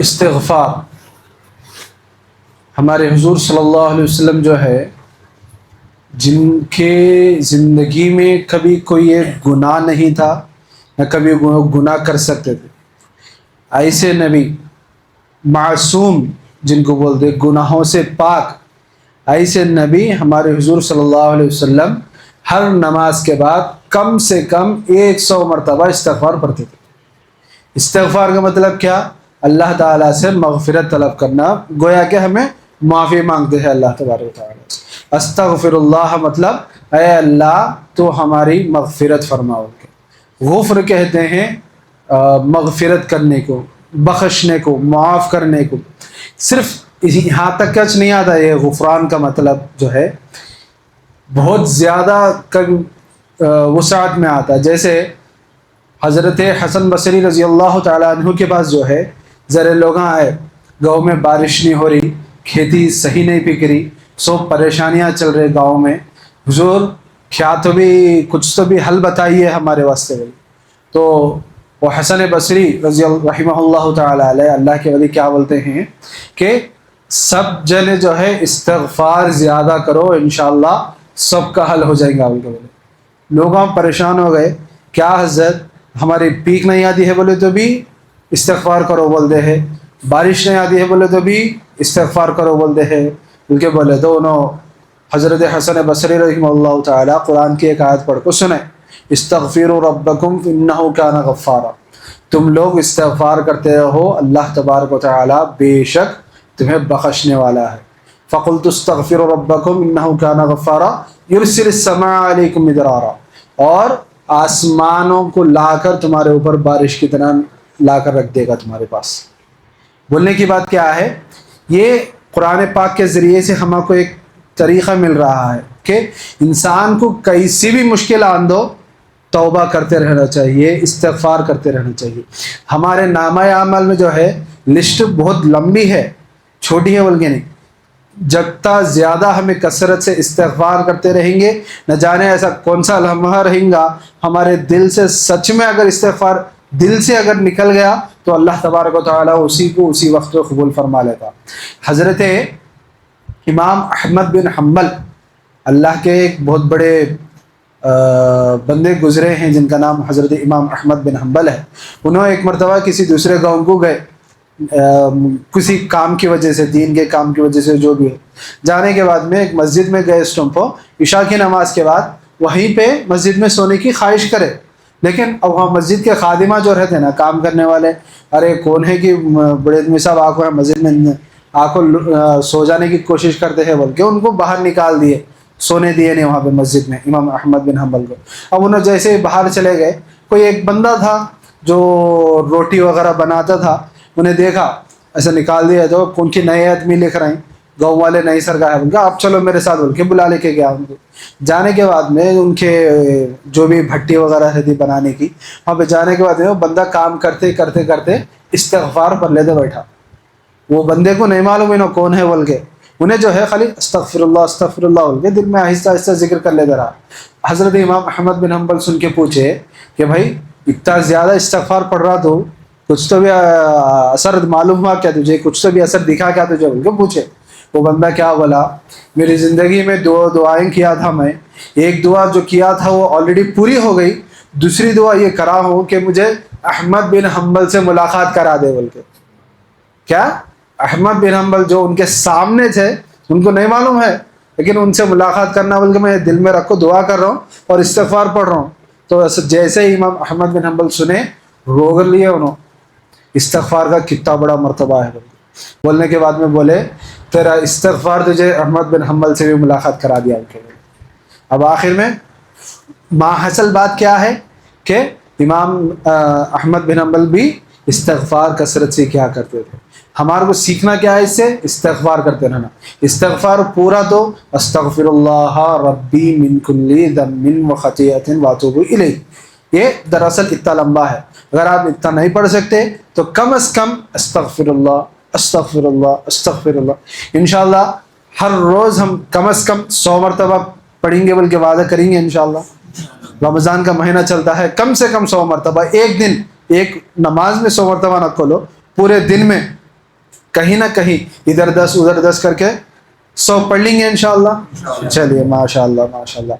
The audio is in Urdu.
استغفار ہمارے حضور صلی اللہ علیہ وسلم جو ہے، جن کے زندگی میں کبھی کوئی ایک گناہ نہیں تھا، نہ کبھی گناہ کر سکتے تھے، ایسے نبی معصوم جن کو بولتے گناہوں سے پاک، ایسے نبی ہمارے حضور صلی اللہ علیہ وسلم ہر نماز کے بعد کم سے کم 100 مرتبہ استغفار پڑھتے تھے۔ استغفار کا مطلب کیا؟ اللہ تعالیٰ سے مغفرت طلب کرنا، گویا کہ ہمیں معافی مانگتے ہیں اللہ تبارک و تعالیٰ سے۔ استغفر اللہ مطلب اے اللہ تو ہماری مغفرت فرماؤ۔ غفر کہتے ہیں مغفرت کرنے کو، بخشنے کو، معاف کرنے کو۔ صرف یہاں تک کچھ نہیں آتا، یہ غفران کا مطلب جو ہے بہت زیادہ وسعت میں آتا ہے۔ جیسے حضرت حسن بصری رضی اللہ تعالیٰ عنہ کے پاس جو ہے ذرے لوگ آئے، گاؤں میں بارش نہیں ہو رہی، کھیتی صحیح نہیں پک رہی، سب پریشانیاں چل رہے گاؤں میں، حضور کیا تو بھی کچھ تو بھی حل بتائیے ہمارے واسطے۔ تو وہ حسن بصری رحمہ اللہ تعالیٰ علیہ، اللہ کے ولی، کیا بولتے ہیں کہ سب جنے جو ہے استغفار زیادہ کرو، انشاءاللہ سب کا حل ہو جائے گا۔ لوگ پریشان ہو گئے، کیا حضرت ہماری پیک نہیں آتی ہے بولے تو بھی استغفار کرو بولتے ہیں، بارش نہیں آتی ہے بولے تو بھی استغفار کرو بولتے ہیں، بلکہ بولے تو انہوں حضرت حسن بصری رحمہ اللہ تعالیٰ قرآن کی ایک آیت پڑھ کو سنیں، استغفروا ربکم انہ کان غفارا، تم لوگ استغفار کرتے رہو، اللہ تبارک و تعالیٰ بے شک تمہیں بخشنے والا ہے۔ فقلت استغفروا ربکم انہ کان غفارا یرسل السماء علیکم مدرارا، اور آسمانوں کو لا کر تمہارے اوپر بارش کی طرح لا کر رکھ دے گا تمہارے پاس۔ بولنے کی بات کیا ہے؟ یہ قرآن پاک کے ذریعے سے ہم کو ایک طریقہ مل رہا ہے کہ انسان کو کیسی بھی مشکل آن دو، توبہ کرتے رہنا چاہیے، استغفار کرتے رہنا چاہیے۔ ہمارے نامہ اعمال میں جو ہے لسٹ بہت لمبی ہے، چھوٹی ہے بلکہ نہیں۔ جگتا زیادہ ہمیں کثرت سے استغفار کرتے رہیں گے، نہ جانے ایسا کون سا لمحہ رہیں گا ہمارے دل سے، سچ میں اگر استغفار دل سے اگر نکل گیا تو اللہ تبارک و تعالیٰ اسی کو اسی وقت قبول فرما لیتا۔ حضرت امام احمد بن حنبل، اللہ کے ایک بہت بڑے بندے گزرے ہیں جن کا نام حضرت امام احمد بن حنبل ہے۔ انہوں ایک مرتبہ کسی دوسرے گاؤں کو گئے، کسی کام کی وجہ سے، دین کے کام کی وجہ سے، جو بھی ہے۔ جانے کے بعد میں ایک مسجد میں گئے، اس ٹائم عشاء کی نماز کے بعد وہیں پہ مسجد میں سونے کی خواہش کرے، لیکن اب وہاں مسجد کے خادمہ جو رہتے ہیں نا، کام کرنے والے، ارے کون ہے کہ بڑے آدمی صاحب آ مسجد میں آ کو سو جانے کی کوشش کرتے ہیں، بلکہ ان کو باہر نکال دیے، سونے دیے نہیں وہاں پہ مسجد میں امام احمد بن حنبل کو۔ اب انہوں جیسے باہر چلے گئے، کوئی ایک بندہ تھا جو روٹی وغیرہ بناتا تھا، انہیں دیکھا، ایسا نکال دیا، تو ان کی نئے آدمی لکھ رہے ہیں، گاؤں والے نئی سرکار ہے، ان کا آپ چلو میرے ساتھ بول کے بلا لے کے گیا ان کو۔ جانے کے بعد میں ان کے جو بھی بھٹی وغیرہ تھی بنانے کی، وہاں پہ جانے کے بعد میں وہ بندہ کام کرتے کرتے کرتے استغفار پڑھ لیتے بیٹھا۔ وہ بندے کو نہیں معلوم انہوں کون ہے بول کے، انہیں جو ہے خالی استغفر اللہ بول کے دل میں آہستہ آہستہ ذکر کر لیتا رہا۔ حضرت امام احمد بن حنبل سن کے پوچھے کہ بھائی اتنا زیادہ استغفار پڑھ رہا تو کچھ تو بھی اثر معلوم ہوا کیا تجھے، کچھ تو بھی اثر دکھا کیا تجھے بول کے پوچھے۔ وہ بندہ کیا بولا، میری زندگی میں 2 دعائیں کیا تھا میں، ایک دعا جو کیا تھا وہ آلریڈی پوری ہو گئی، دوسری دعا یہ کرا ہوں کہ مجھے احمد بن حنبل سے ملاقات کرا دے بول کے۔ کیا احمد بن حنبل جو ان کے سامنے تھے، ان کو نہیں معلوم ہے، لیکن ان سے ملاقات کرنا بول کے میں دل میں رکھو، دعا کر رہا ہوں اور استغفار پڑھ رہا ہوں۔ تو جیسے ہی امام احمد بن حنبل سنے، رو کر لیے انہوں، استغفار کا کتنا بڑا مرتبہ ہے بولنے کے بعد میں بولے تیرا استغفار تجھے احمد بن حنبل سے بھی ملاقات کرا دیا۔ اب آخر میں ماحصل بات کیا ہے کہ امام احمد بن حنبل بھی استغفار کثرت سے کیا کرتے تھے۔ ہمارے کو سیکھنا کیا ہے اس سے؟ استغفار کرتے رہنا۔ استغفار پورا تو استغفر اللہ ربی من کل ذنب وخطیئۃ واتوب الیہ، یہ دراصل اتنا لمبا ہے، اگر آپ اتنا نہیں پڑھ سکتے تو کم از کم استغفر اللہ استغفر اللہ استغفر اللہ۔ انشاءاللہ ہر روز ہم کم از کم 100 مرتبہ پڑھیں گے، بلکہ وعدہ کریں گے انشاءاللہ۔ رمضان کا مہینہ چلتا ہے، کم سے کم 100 مرتبہ، ایک دن ایک نماز میں 100 مرتبہ نہ کھولو، پورے دن میں کہیں نہ کہیں ادھر 10 ادھر 10 کر کے 100 پڑھ لیں گے انشاءاللہ. چلیے ماشاء اللہ ماشاء اللہ.